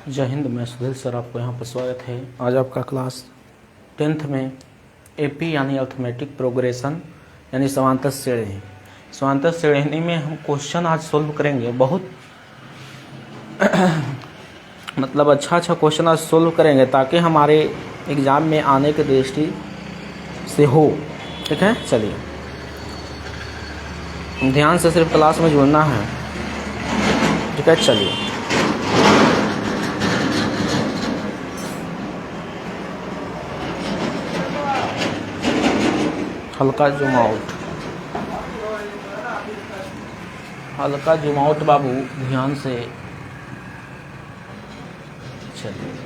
जय हिंद। मैं सुधीर सर, आपको यहाँ पर स्वागत है। आज आपका क्लास 10th में एपी यानी अर्थमेटिक प्रोग्रेशन यानी समांतर श्रेणी। समांतर श्रेणी में हम क्वेश्चन आज सोल्व करेंगे। बहुत मतलब अच्छा क्वेश्चन आज सोल्व करेंगे ताकि हमारे एग्ज़ाम में आने की दृष्टि से हो। ठीक है, चलिए ध्यान से सिर्फ क्लास में जुड़ना है। ठीक है, चलिए हल्का जूम आउट बाबू, ध्यान से चलिए।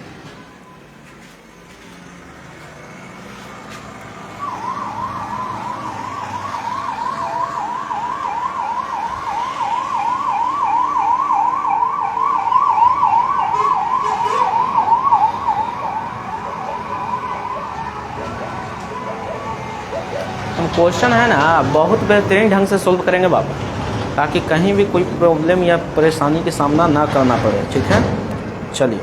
क्वेश्चन है ना, बहुत बेहतरीन ढंग से सोल्व करेंगे बाबू, ताकि कहीं भी कोई प्रॉब्लम या परेशानी का सामना ना करना पड़े। ठीक है, चलिए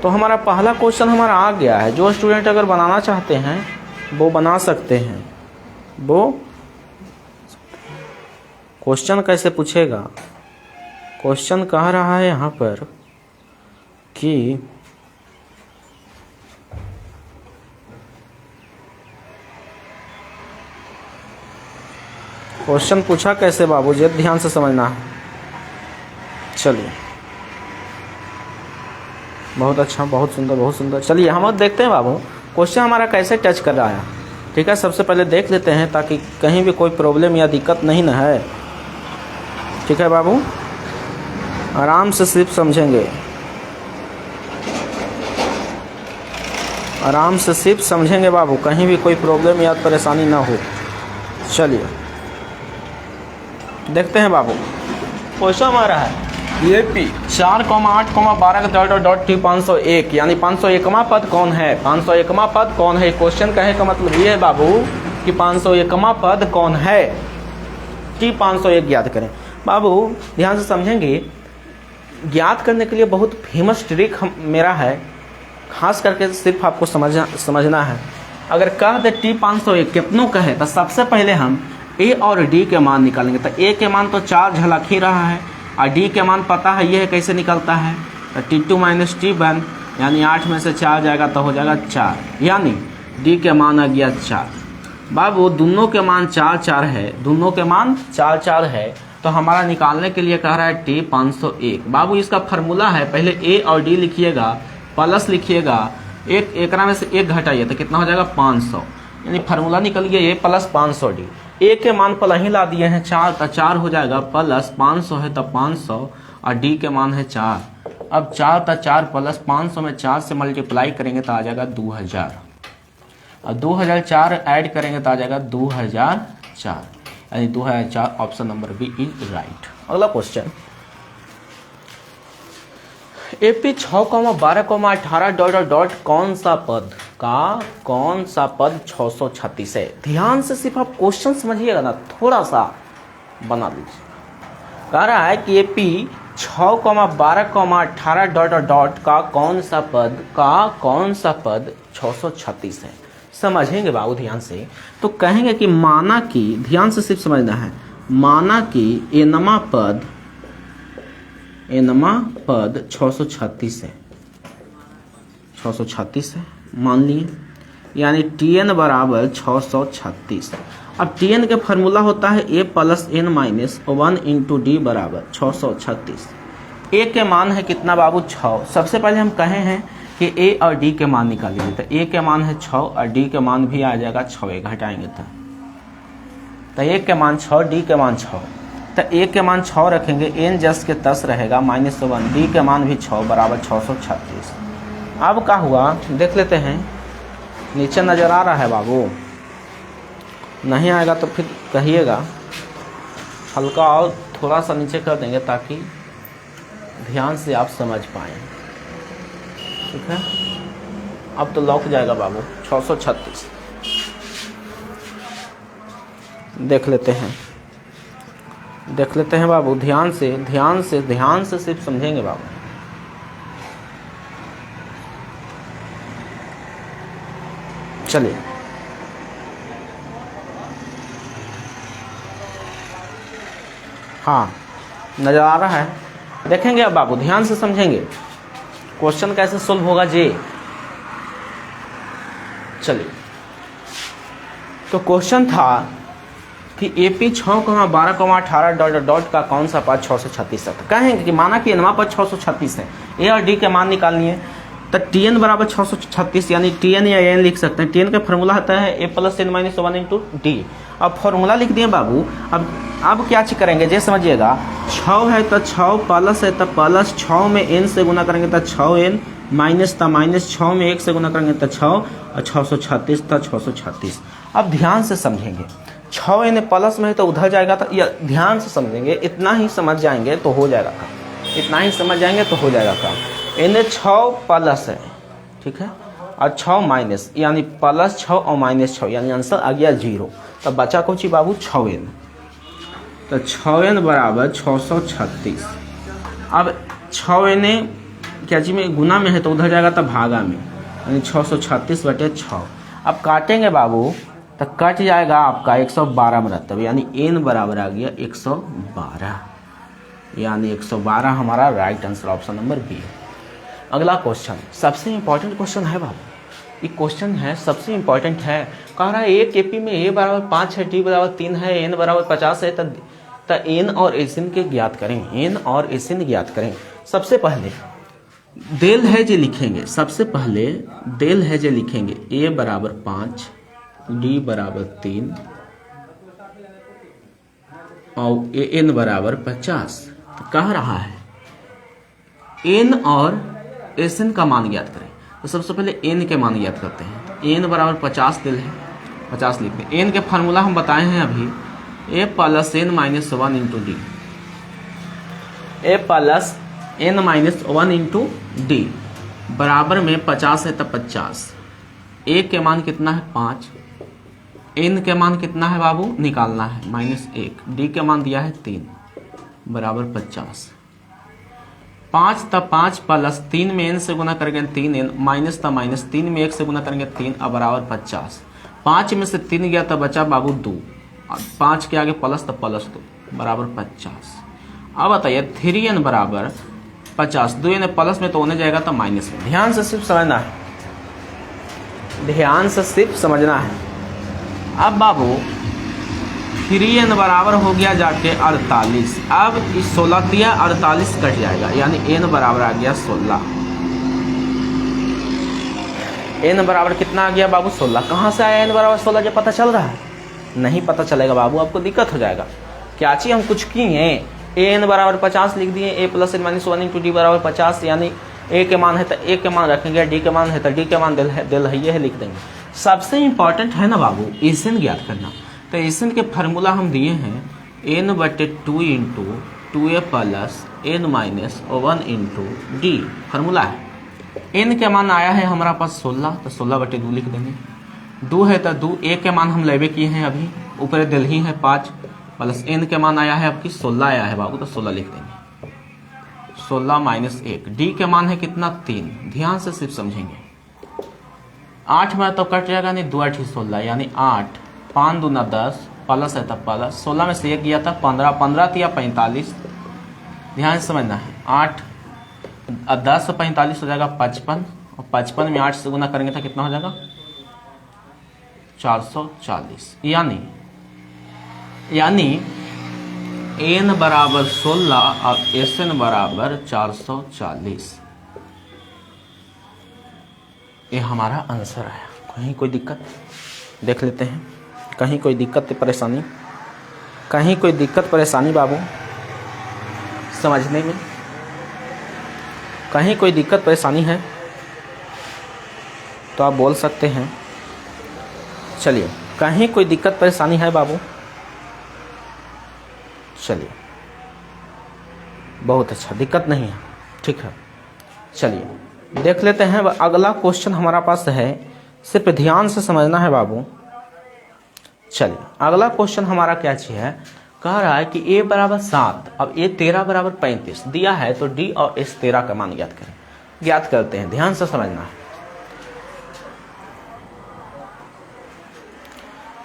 तो हमारा पहला क्वेश्चन हमारा आ गया है। जो स्टूडेंट अगर बनाना चाहते हैं वो बना सकते हैं। वो क्वेश्चन कैसे पूछेगा? क्वेश्चन कह रहा है यहाँ पर कि क्वेश्चन पूछा कैसे बाबू जी, ध्यान से समझना है। चलिए, बहुत अच्छा, बहुत सुंदर, बहुत सुंदर। चलिए हम अब देखते हैं बाबू क्वेश्चन हमारा कैसे टच कर रहा है। ठीक है, सबसे पहले देख लेते हैं ताकि कहीं भी कोई प्रॉब्लम या दिक्कत नहीं ना है। ठीक है बाबू, आराम से सिर्फ समझेंगे, आराम से सिर्फ समझेंगे बाबू, कहीं भी कोई प्रॉब्लम या परेशानी ना हो। चलिए देखते हैं बाबू। क्वेश्चन हमारा है ये पी 4,8,12 टी 501 यानी 501वां पद कौन है? 501वां पद कौन है? क्वेश्चन कहे का मतलब ये है बाबू कि 501वां पद कौन है। टी 501 ज्ञात करें। बाबू ध्यान से समझेंगे, ज्ञात करने के लिए बहुत फेमस ट्रिक मेरा है, खास करके सिर्फ आपको समझना है। अगर कह दे टी 501 कितनों कहे तो सबसे पहले हम ए और डी के मान निकालेंगे। तो ए के मान तो 4 झलक ही रहा है और डी के मान पता है ये है कैसे निकलता है। तो T2 - T1 यानी 8 में से 4 जाएगा तो हो जाएगा 4, यानी डी के मान आ गया 4। बाबू दोनों के मान 4-4 है, दोनों के मान 4-4 है, तो हमारा निकालने के लिए कह रहा है T 501। बाबू इसका फार्मूला है, पहले ए और डी लिखिएगा, प्लस लिखिएगा, एक में से एक घटाइए तो कितना हो जाएगा 500, यानी फार्मूला निकल गया ए प्लस 500 डी। ए के मान पहले ही ला दिए हैं 4, तो 4 हो जाएगा, प्लस 500 है तो 500 और डी के मान है 4। अब 4 तो 4 प्लस 500 में 4 से मल्टीप्लाई करेंगे तो आ जाएगा 2000 और 2004 ऐड करेंगे तो आ जाएगा 2004, यानी 2004। Option number B is right. अगला क्वेश्चन एपी 6,12,18 कौन सा पद 636 है? ध्यान से सिर्फ आप क्वेश्चन समझिएगा ना, थोड़ा सा बना लीजिए। कह रहा है कि एपी 6,12,18 का कौन सा पद 636 है? समझेंगे बाबू ध्यान से। तो कहेंगे कि माना कि, ध्यान से सिर्फ समझना है, माना कि एनमा पद 636 है, 636 है मान लिए, यानी Tn बराबर 636। अब Tn के फार्मूला होता है a plus n minus 1 into D बराबर 636। a के मान है कितना बाबू? 6। सबसे पहले हम कहे हैं कि a और d के मान निकालिए, तो a के मान है 6 और d के मान भी आ जाएगा 6, घटाएंगे तो a के मान 6, d के मान 6, तो a के मान 6 रखेंगे, n जस के 10 रहेगा -1, d के मान भी 6 बराबर 636। अब क्या हुआ देख लेते हैं। नीचे नज़र आ रहा है बाबू? नहीं आएगा तो फिर कहिएगा, हल्का और थोड़ा सा नीचे कर देंगे ताकि ध्यान से आप समझ पाएँ। ठीक है, अब तो लौक जाएगा बाबू 636। देख लेते हैं, देख लेते हैं बाबू, ध्यान से ध्यान से ध्यान से सिर्फ समझेंगे बाबू। चलिए, हाँ नजर आ रहा है, देखेंगे अब बाबू, ध्यान से समझेंगे क्वेश्चन कैसे सोल्व होगा जी। चलिए, तो क्वेश्चन था कि AP 6,12,18 डॉट डॉट का कौन सा पद 636 है। कहेंगे कि माना कि nवां पद 636 है, A और D के मान निकालनी है, तो Tn बराबर 636 यानी Tn या N लिख सकते हैं। Tn का फॉर्मूला होता है A + n - 1 इंटू D। अब फॉर्मूला लिख दिए बाबू। अब क्या चीज करेंगे जे समझिएगा, 6 है तो 6 प्लस है तो प्लस, 6 में n से गुना करेंगे तो 6n, माइनस था माइनस, 6 में 1 से गुना करेंगे तो 6 और 636 था 636। अब ध्यान से समझेंगे, 6n प्लस में है तो उधर जाएगा, तो या ध्यान से समझेंगे, इतना ही समझ जाएंगे तो हो जाएगा काम, इतना ही समझ जाएंगे तो हो जाएगा काम। n 6 प्लस है, ठीक है, और 6 माइनस, यानी प्लस 6 और माइनस 6, यानी आंसर आ गया 0। तब बचा कौन सी बाबू, 6n। तो 6n बराबर 636। अब 6n क्या जी में गुना में है तो उधर जाएगा तो भागा में, यानी 636/6। अब काटेंगे बाबू तो कट जाएगा आपका 112 मरतब, यानी n बराबर आ गया 112, यानी 112 हमारा right answer option number B है। अगला क्वेश्चन सबसे इंपॉर्टेंट क्वेश्चन है बाबू, ये क्वेश्चन है सबसे इंपॉर्टेंट है। कह रहा है एक AP में A बराबर 5 है, D बराबर 3 है, N बराबर 50 है, तो N और SN के ज्ञात करें, N और SN ज्ञात करें। सबसे पहले देल है जे लिखेंगे, सबसे पहले देल है जे लिखेंगे, A बराबर 5, D बराबर 3 और N बराबर 50। तो कह रहा है N और SN का मान ज्ञात करें। तो सबसे पहले N के मान ज्ञात करते हैं। N बराबर 50 दिल है, 50 लिखते हैं। N के फार्मूला हम बताए हैं अभी, A + n - 1 into D, A + n - 1 into D बराबर में 50 है तो 50। A के मान कितना है 5, N के मान कितना है बाबू निकालना है -1, D के मान दिया है 3 बराबर 50। 5 था 5 प्लस 3 में n से गुना करेंगे 3n, माइनस था माइनस, 3 में 1 से गुना करेंगे 3 अब बराबर 50। 5 में से 3 गया तो बचा बाबू 2, 5 के आगे प्लस तो प्लस 2 बराबर 50। अब बताइए 3n बराबर 50, 2n प्लस में तो होने जाएगा तो माइनस में। ध्यान से सिर्फ समझना है, ध्यान से सिर्फ समझना है। अब बाबू 3n बराबर हो गया जाके 48। अब इस 16 दिया 48 कट जाएगा, यानी n बराबर आ गया 16। n बराबर कितना आ गया बाबू 16। कहाँ से आया n बराबर 16 जब पता चल रहा है? नहीं पता चलेगा बाबू, आपको दिक्कत हो जाएगा। क्या चीज हम कुछ किए, an बराबर 50 लिख दिए, A + n - 1 इंटू D बराबर 50, यानी A के मान है तो A के मान रखेंगे, D के मान है तो D के मान दिल है लिख देंगे। सबसे इंपॉर्टेंट है ना बाबू SN ज्ञात करना। तो SN के फार्मूला हम दिए हैं n/2 into 2A + n - 1 into D formula है। n के मान आया है हमारा पास 16, तो 16/2 लिख देंगे। 2 है तो 2, A के मान हम लेवे किए हैं अभी, ऊपर दिल ही है 5, प्लस n के मान आया है आपकी 16 आया है बाबू, तो 16 लिख देंगे। 16 - 1, D के मान है कितना 3। ध्यान से सिर्फ समझेंगे, 8 में तो कट जाएगा, नहीं 2 8 16, यानी 8, 5 दूना 10, प्लस है तब प्लस, 16 में से 1 गया था 15, 15 थिया 45। ध्यान से समझना है, 8 10 से 45 हो जाएगा 55, और 55 में 8 से गुना करेंगे तो कितना हो जाएगा 440। यानी n बराबर 16 और SN बराबर 440। ये हमारा आंसर है। कहीं कोई दिक्कत देख लेते हैं, कहीं कोई दिक्कत परेशानी, कहीं कोई दिक्कत परेशानी बाबू समझने में, कहीं कोई दिक्कत परेशानी है तो आप बोल सकते हैं। चलिए, कहीं कोई दिक्कत परेशानी है बाबू? चलिए, बहुत अच्छा, दिक्कत नहीं है, ठीक है। चलिए देख लेते हैं। अगला क्वेश्चन हमारा पास है, सिर्फ ध्यान से समझना है बाबू। चलिए, अगला क्वेश्चन हमारा क्या चीज है, कह रहा है कि a बराबर 7, अब a 13 बराबर 35 दिया है, तो d और s 13 का मान ज्ञात करें। ज्ञात करते हैं, ध्यान से समझना है,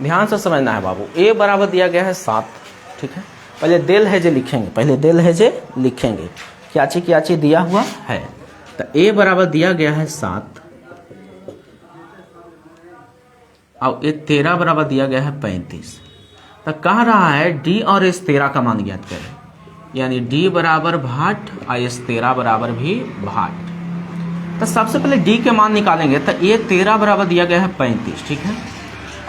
ध्यान से समझना है बाबू। a बराबर दिया गया है 7, ठीक है। पहले देल है जे लिखेंगे, पहले देल है जे लिखेंगे, क्या चीज दिया हुआ है। तो a बराबर दिया गया है 7 और ये 13 बराबर दिया गया है 35। तो कह रहा है d और s 13 का मान ज्ञात करें, यानी d बराबर भाट और s 13 बराबर भी भाट। तो सबसे पहले d के मान निकालेंगे, तो ये 13 बराबर दिया गया है 35, ठीक है।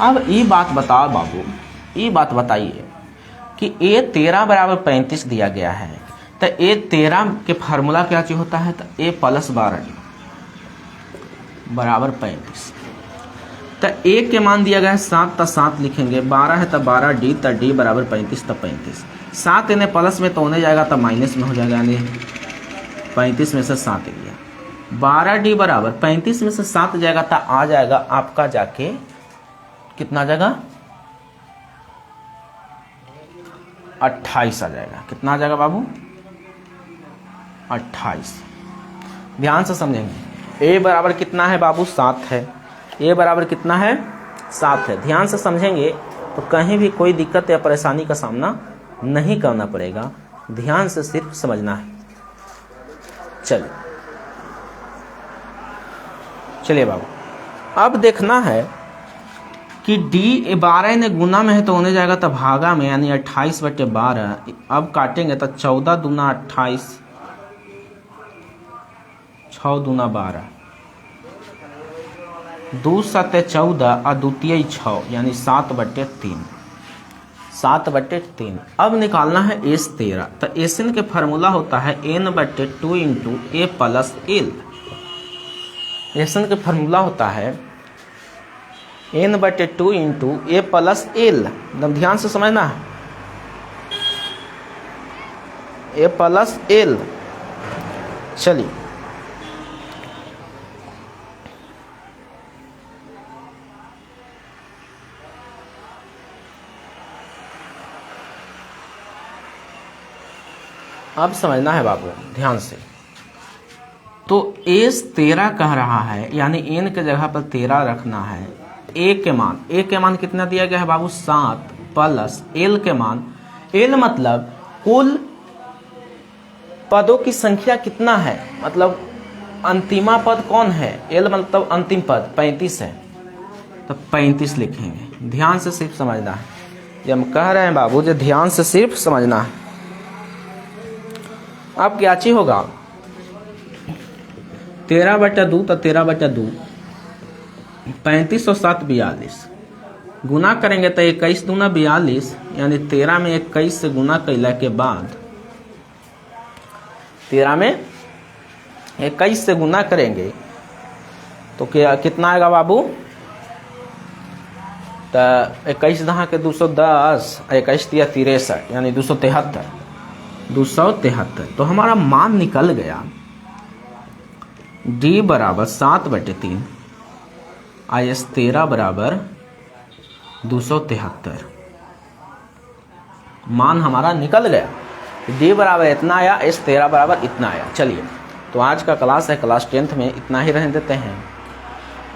अब ये बात बताओ बाबू, ये बात बताइए कि a 13 बराबर 35 दिया गया है, तो a 13 के फार्मूला क्या चीज होता है, तो a प्लस 12 बराबर 35। तो a के मान दिया गया है 7, तो 7 लिखेंगे, 12 है तो 12d, तो d बराबर 35, तो 35। 7 इन्हें प्लस में तो होने जाएगा, तो माइनस में हो जाएगा, यानी 35 में से 7 गया, 12d बराबर 35 में से 7 जाएगा, तो आ जाएगा आपका जाके कितना आ जाएगा, 28 आ जाएगा। कितना आ जाएगा बाबू, 28। ध्यान से समझेंगे, a बराबर कितना है बाबू, 7 है, a बराबर कितना है, 7 है। ध्यान से समझेंगे तो कहीं भी कोई दिक्कत या परेशानी का सामना नहीं करना पड़ेगा, ध्यान से सिर्फ समझना है। चलिए बाबू, अब देखना है कि d 12 ने गुना में है तो होने जाएगा तो भागा में, यानी 28/12। अब काटेंगे तो 14 दूना 28, 6 दूना 12, 2 7 14 और द्वितीय 6, यानी 7/3, 7/3। अब निकालना है s 13, तो Sn के फार्मूला होता है n/2 into a plus l। Sn के फार्मूला होता है n/2 into a plus l। एकदम ध्यान से समझना है, a प्लस l। चलिए अब समझना है बाबू ध्यान से। तो s 13 कह रहा है, यानी n के जगह पर 13 रखना है। a के मान कितना दिया गया है बाबू, 7 प्लस l के मान, l मतलब कुल पदों की संख्या कितना है, मतलब अंतिमा पद कौन है, l मतलब अंतिम पद 35 है, तो 35 लिखेंगे। ध्यान से सिर्फ समझना है, ये हम कह रहे हैं बाबू, जो ध्यान से सिर्फ समझना है। अब क्या चीज होगा, 13/2 तो 13/2, 35 और 7 42, गुना करेंगे तो 21 दूना 42, यानी 13 में 21 से गुना कैला के बाद, 13 में 21 से गुना करेंगे तो क्या कितना आएगा बाबू, तो 21 दहा के 210, 21 तिया 63, यानी 273। तो हमारा मान निकल गया d बराबर 7/3 IS 13 बराबर 273। मान हमारा निकल गया, d बराबर इतना आया, s 13 बराबर इतना आया। चलिए, तो आज का क्लास है, क्लास 10th में इतना ही रहने देते हैं।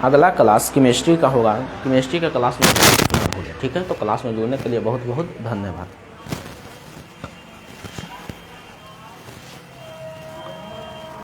अगला क्लास केमिस्ट्री का होगा, केमिस्ट्री का क्लास में, ठीक है। तो क्लास में जुड़ने के लिए बहुत बहुत धन्यवाद।